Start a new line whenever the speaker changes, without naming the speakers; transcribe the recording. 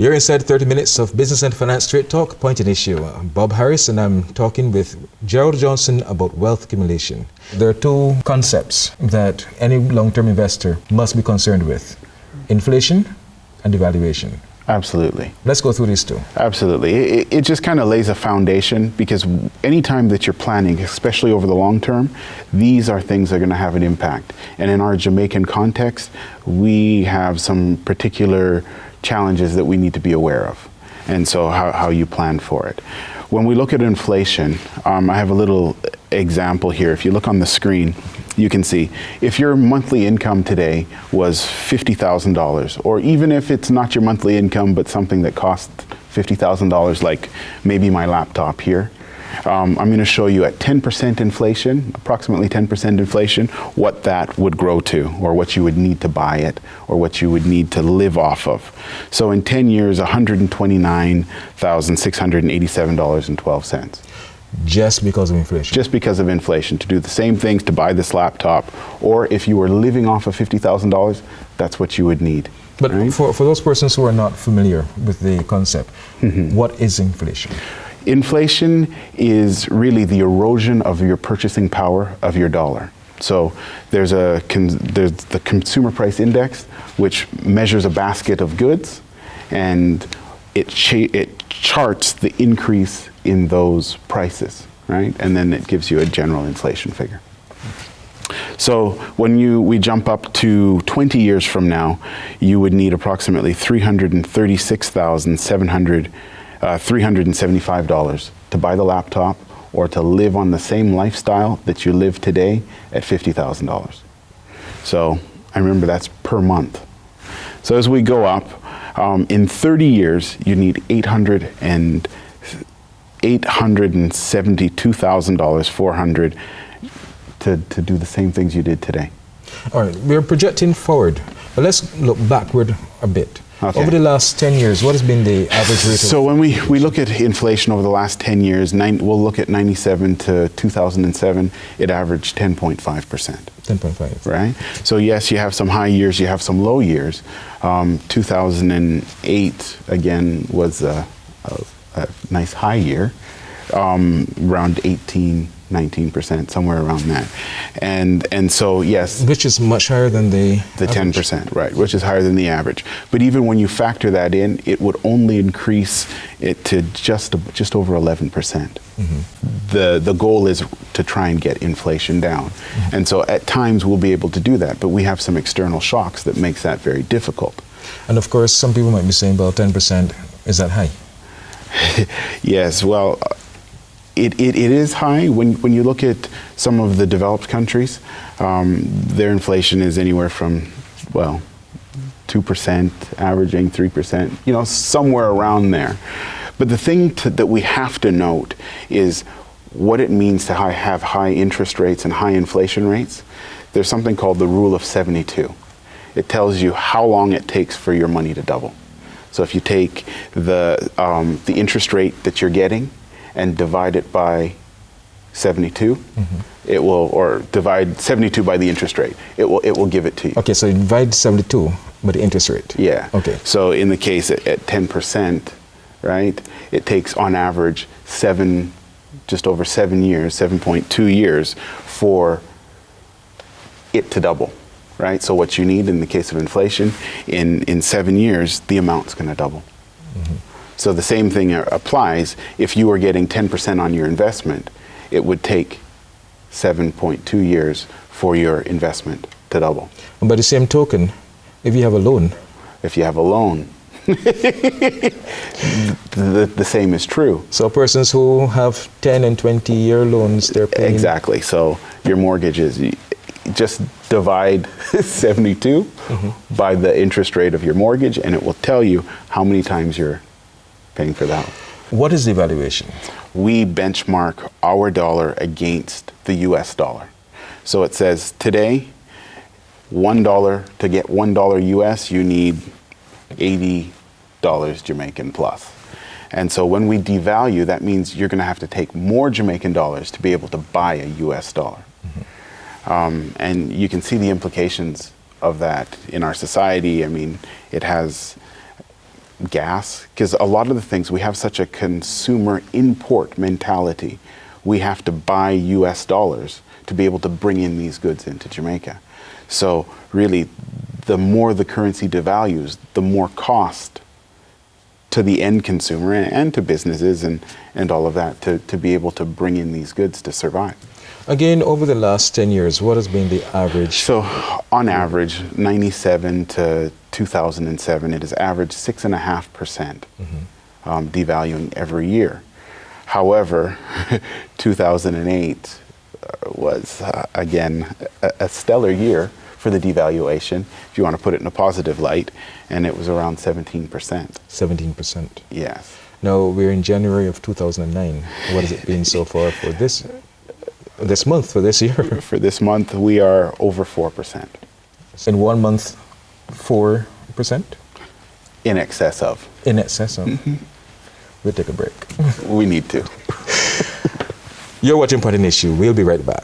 You're inside 30 minutes of Business and Finance Straight Talk, Point and Issue. I'm Bob Harris, and I'm talking with Gerald Johnson about wealth accumulation. There are two concepts that any long-term investor must be concerned with: inflation and devaluation.
Absolutely.
Let's go through these two.
Absolutely. It just kind of lays a foundation, because anytime that you're planning, especially over the long term, these are things that are going to have an impact. And in our Jamaican context, we have some particular challenges that we need to be aware of. And so how you plan for it. When we look at inflation, I have a little example here. If you look on the screen, you can see if your monthly income today was $50,000, or even if it's not your monthly income, but something that costs $50,000, like maybe my laptop here, I'm going to show you at 10% inflation, approximately 10% inflation, what that would grow to, or what you would need to buy it, or what you would need to live off of. So in 10 years, $129,687.12.
Just because of inflation?
Just because of inflation, to do the same things, to buy this laptop, or if you were living off of $50,000, that's what you would need.
But
right?
for those persons who are not familiar with the concept, what is inflation?
Inflation is really the erosion of your purchasing power of your dollar. So there's the consumer price index, which measures a basket of goods, and it charts the increase in those prices, right? And then it gives you a general inflation figure. So when we jump up to 20 years from now, you would need approximately $375 to buy the laptop, or to live on the same lifestyle that you live today at $50,000. So I remember that's per month. So as we go up, in 30 years, you need $872,400 to do the same things you did today.
All right, we're projecting forward, but let's look backward a bit.
Okay.
Over the last 10 years, what has been the average rate?
So when we look at inflation over the last 10 years, we'll look at 97 to 2007, it averaged 10.5%.
10.5.
Right? So yes, you have some high years, you have some low years. 2008, again, was a nice high year, around 19%, somewhere around that. And so, yes.
Which is much higher than the
10%, right, which is higher than the average. But even when you factor that in, it would only increase it to just over 11%. The goal is to try and get inflation down. And so at times we'll be able to do that, but we have some external shocks that makes that very difficult.
And of course, some people might be saying, well, 10%, is that high?
Yes, well, it is high. When you look at some of the developed countries, their inflation is anywhere from, well, 2%, averaging 3%, somewhere around there. But the thing that we have to note is what it means to have high interest rates and high inflation rates. There's something called the rule of 72. It tells you how long it takes for your money to double. So if you take the interest rate that you're getting and divide it by 72, it will, or divide 72 by the interest rate, it will give it to you.
Okay, so you divide 72 by the interest rate.
Yeah.
Okay.
So in the case at 10%, right, it takes on average just over 7 years, 7.2 years for it to double. Right? So what you need in the case of inflation, in 7 years, the amount's going to double. So the same thing applies. If you were getting 10% on your investment, it would take 7.2 years for your investment to double.
And by the same token, if you have a loan.
If you have a loan, the same is true.
So persons who have 10 and 20-year loans, they're paying...
Exactly. So your mortgages, just divide 72 by the interest rate of your mortgage, and it will tell you how many times you're paying for that.
What is the valuation?
We benchmark our dollar against the US dollar. So it says today, $1, to get $1 US, you need $80 Jamaican plus. And so when we devalue, that means you're going to have to take more Jamaican dollars to be able to buy a US dollar. And you can see the implications of that in our society. I mean, it has gas, because a lot of the things, we have such a consumer import mentality. We have to buy US dollars to be able to bring in these goods into Jamaica. So really, the more the currency devalues, the more cost to the end consumer and to businesses and all of that to be able to bring in these goods to survive.
Again, over the last 10 years, what has been the average?
So on average, 97 to 2007, it has averaged 6.5% devaluing every year. However, 2008 was, again, a stellar year for the devaluation, if you want to put it in a positive light, and it was around 17%.
17%.
Yes.
Now, we're in January of 2009. What has it been so far for this month, for this year?
For this month, we are over 4%.
In 1 month, 4%?
In excess of.
In excess of. We'll take a break.
We need to.
You're watching Point and Issue. We'll be right back.